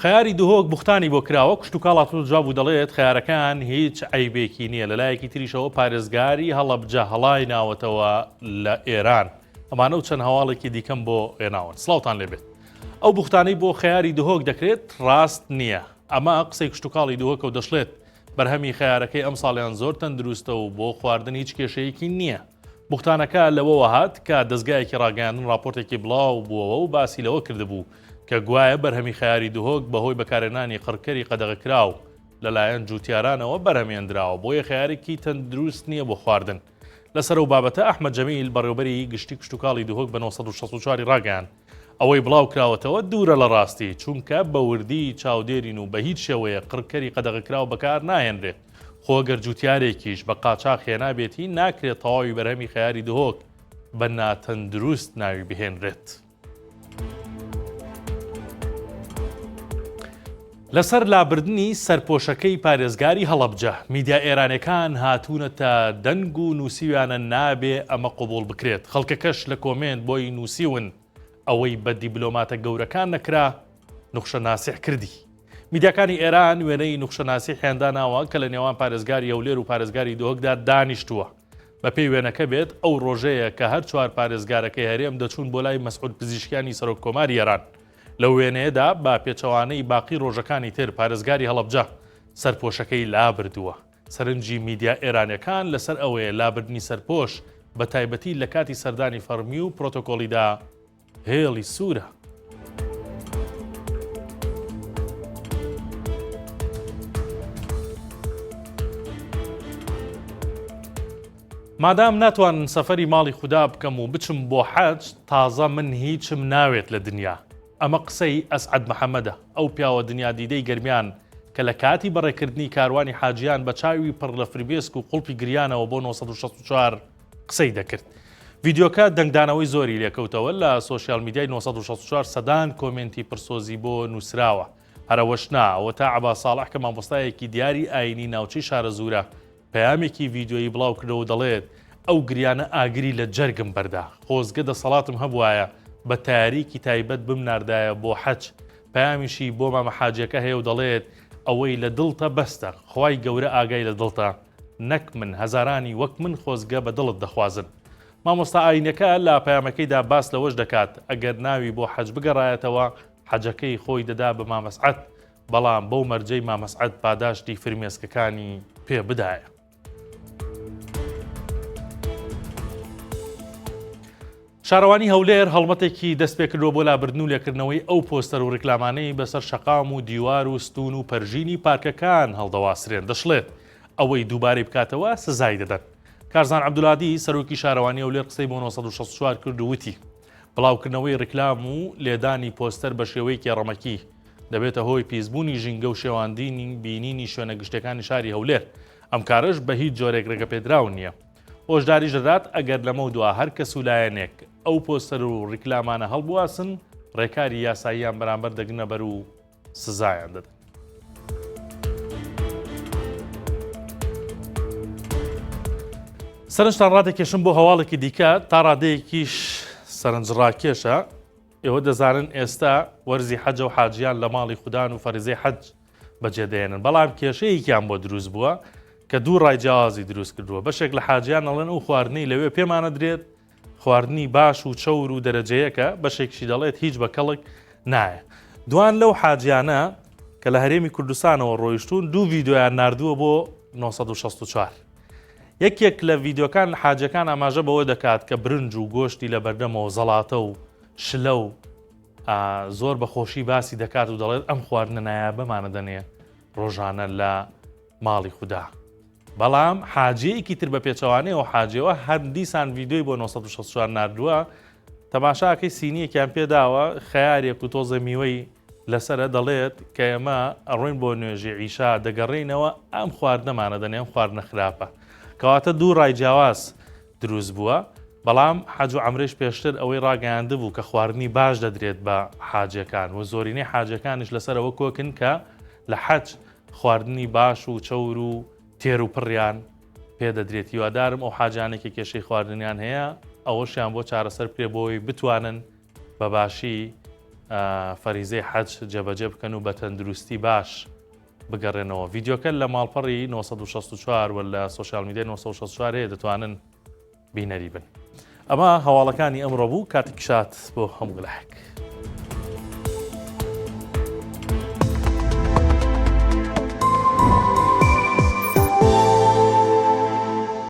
خەیاری دهۆک بوختانی بۆ کراوە کشت و کاڵات جواب و دەڵێت خەیارەکان هیچ عیبێکی نییە لەلایەکی تریشەوە پارێزگاری هەڵەبجە هەڵای ناوەتەوە لە ئێران ئەمانە و چەند هەواڵێکی دیکەم بۆ هێناون سڵاوتان لێبێت ئەو بوختانەی بۆ خەیاری دهۆک دەکرێت ڕاست نییە ئەمە قسەی کشت و کاڵی دهۆکە و دەشڵێت بەرهەمی خەیارەکەی ئەم ساڵیان زۆر تەندروستە و بۆ خواردن هیچ کێشەیەکی نییە بوختانەکە لەوەوە هات کە دەستگایەکی ڕاگەاندن راپۆرتێکی بڵاو بووەوە و باسی لەوە کردبوو کە گوایە بەرهەمی خەیاری دهۆک بەهۆی بەکارهێنانی قڕکەری قەدەغەکراو لەلایەن جوتیارانەوە بەرهەمێنراوە بۆیە خەیارێکی تەندروست نییە بۆ خواردن لەسەر و بابەتە ئەحمەد جەمیل بەڕێوەبەری گشتی کشت و کاڵی دهۆک بە 964 ڕاگەیاند ئەوەی بڵاو کراوەتەوە دوورە لە ڕاستی چونکە بە وردی چاودێرین و بە هیچ شێوەیە قڕکەری قەدەغەکراو بەکار ناهێنرێت خۆگەر جوتیارێکیش بە قاچاق هێنابێتی ناکرێت تەواوی بەرهەمی خەیاری دهۆک بە ناتەندروست ناوی بهێنرێت. لەسەر لابردنی سەرپۆشەکەی پارێزگاری هەڵەبجە میدیا ئێرانەکان هاتوونەتە دەنگ و نووسیویانە نابێ ئەمە قبول بکرێت خەڵکەکەش لە کۆمنت بۆی نووسیون ئەوەی بە دیبلۆماتە گەورەکان نەکرا نوخشە ناسیح کردی میدیاکانی ئێران وێنەی نوخشە ناسیح هێنداناوە کە لە نێوان پارێزگاری هەولێر و پارێزگاری دهۆکدا دانیشتووە بە پێی وێنەکە بێت ئەو ڕۆژەیە کە هەر چوار پارێزگارەکەی هەرێم دەچوون بۆ لای مەسعود پزیشکیانی سەرۆک کۆماری ئێران لە وێنەیەدا با پێچەوانەی باقی ڕۆژەکانی تر پارێزگاری هەڵەبجە سەرپۆشەکەی لابردووە سەرنجی میدیا ئێرانیەکان لەسەر ئەوەیە لابردنی سەرپۆش بە تایبەتی لە کاتی سەردانی فەرمی و پرۆتۆکۆلیدا هێڵی سوورە. مادام ناتوانن سەفەری ماڵی خوددا بکەم و بچم بۆ حەج تازە من هیچم ناوێت لە دنیا ئەمە قسەی ئەسعەد محەممەدە ئەو پیاوە دنیا دیدەی گەرمیان کە لە کاتی بەڕێکردنی کاروانی حاجیان بە چاوی پڕ لە فریبێسک و قوڵپی گریانەوە بۆ 964 قسەی دەکرد ڤیدیۆکە دەنگدانەوەی زۆری لێکەوتەوە لە سۆشیال میدیای 964 سەدان کۆمنتی پرسۆزی بۆ نووسراوە هەرەوەش ئەوە تا عەبا ساڵح کە مامۆستایەکی دیاری ئاینی ناوچەی شارە زوورە پەیامێکی ڤیدیۆیی بڵاو کردەوە دەڵێت ئەو گریانە ئاگری لە جەرگم بەردا خۆزگە دەسەڵاتم هەبوایە بە تاریکی تایبەت بمناردایە بۆ حەج پەیامیشی بۆ مامە حاجەکە هەیە و دەڵێت ئەوەی لە دڵتە بەستە خوای گەورە ئاگای لە دڵتە نەک من هەزارانی وەک من خۆزگە بە دڵت دەخوازن مامۆستا ئاینەکە لە پەیامەکەیدا باس لەوەش دەکات ئەگەر ناوی بۆ حەج بگەڕایەتەوە حەجەکەی خۆی دەدا بە مامەسعەد بەڵام بەو مەرجەی مامەسعەد پاداشتی فرمێسکەکانی پێ بدایە. شارەوانی هەولێر هەڵمەتێکی دەست پێ کردووە بۆ لابردن و لێکردنەوەی ئەو پۆستەر و ڕیکلامانەی بەسەر شەقام و دیوار و ستون و پەرژینی پارکەکان هەڵدەواسرێن دەشڵێت ئەوەی دووبارەی بکاتەوە سزای دەدەن. کارزان عەبدولعادی سەرۆکی شارەوانی هەولێر قسەی بۆ 964 کرد و وتی بڵاوکردنەوەی ڕیکلام و لێدانی پۆستەر بە شێوەیەکی ڕەمەکی دەبێتە هۆی پیسبوونی ژینگە و شێواندینی بینینی شوێنە گشتەکانی شاری هەولێر ئەم کارش بە هیچ جۆرێک ڕێگەپێدراو نییە. هۆشداریش دەدات ئەگەر لەمە دووە هەر کەس و لایەنێک ئەو پۆستەر و ڕیکلامانە هەڵبواسن ڕێکاری یاساییان بەرامبەر دەگنە بەر و سزایان دەدەن. سەرنجتان ڕادێکێشم بۆ هەواڵێکی دیکە تا ڕادەیەکیش سەرنجڕاکێشە ئێوە دەزانن ئێستا وەرزی حەجە و حاجیان لە ماڵی خوددان و فەریزەی حەج بەجێدێنن بەڵام کێشەیەکیان بۆ دروست بووە کە دوو ڕایجیازی دروست کردووە بەشێک لە حاجیان ئەڵێن ئەو خواردنی لەوێ پێمانە درێت خواردنی باش و چەور و دەرەجەیەکە بەشێکشی دەڵێت هیچ بە کەڵک نایە دوان لەو حاجیانە کە لە هەرێمی کوردستانەوە ڕۆیشتون دوو ڤیدیۆیان ناردووە بۆ 964 یەکێک لە ڤیدیۆکان لە حاجەکان ئاماژە بەوە دەکات کە برنج و گۆشتی لە بەردەمەوە زەڵاتە و شلە و زۆر بەخۆشی باسی دەکات و دەڵێت ئەم خواردنە نایابەمانە دەنێ ڕۆژانە لە ماڵی خوددا بەڵام حاجەیەکی تر بە پێچەوانەیەوە حاجەوە هەردیسان ڤیدیۆی بۆ 964 ناردووە تەماشاکەی سینیەکیان پێداوە خەیارێک و تۆزە میوەی لەسرە دەڵێت کە ئێمە ئەڕۆین بۆ نوێژی عیشا دەگەڕێینەوە ئەم خواردنەمانە دەنێ ئەم خواردنە خراپە کەواتە دوو ڕای جیاواز دروست بووە بەڵام حەج و عەمرەش پێشتر ئەوەی ڕاگەیاندە بوو کە خواردنی باش دەدرێت بە حاجەکان و زۆرینەی حاجەکانش لەسەرەوە کۆکن کە لە حەج خواردنی باش و چەور و تێر و پڕیان پێدەدرێت هیوادارم ئەو حاجانێکی کێشەی خواردنیان هەیە ئەوەشیان بۆ چارەسەر پێ بۆی بتوانن بە باشی فەریزەی حەج جێبەجێ بکەن و بە تەندروستی باش بگەڕێنەوە. ڤیددیۆکە لە ماڵپەڕی 964 ولا سوۆسیال میدیای 964 هەیە دەتوانن بینەری بن. ئەمە هەواڵەکانی ئەمڕۆ بوو، کاتێک شات بۆ هەموو لایەک.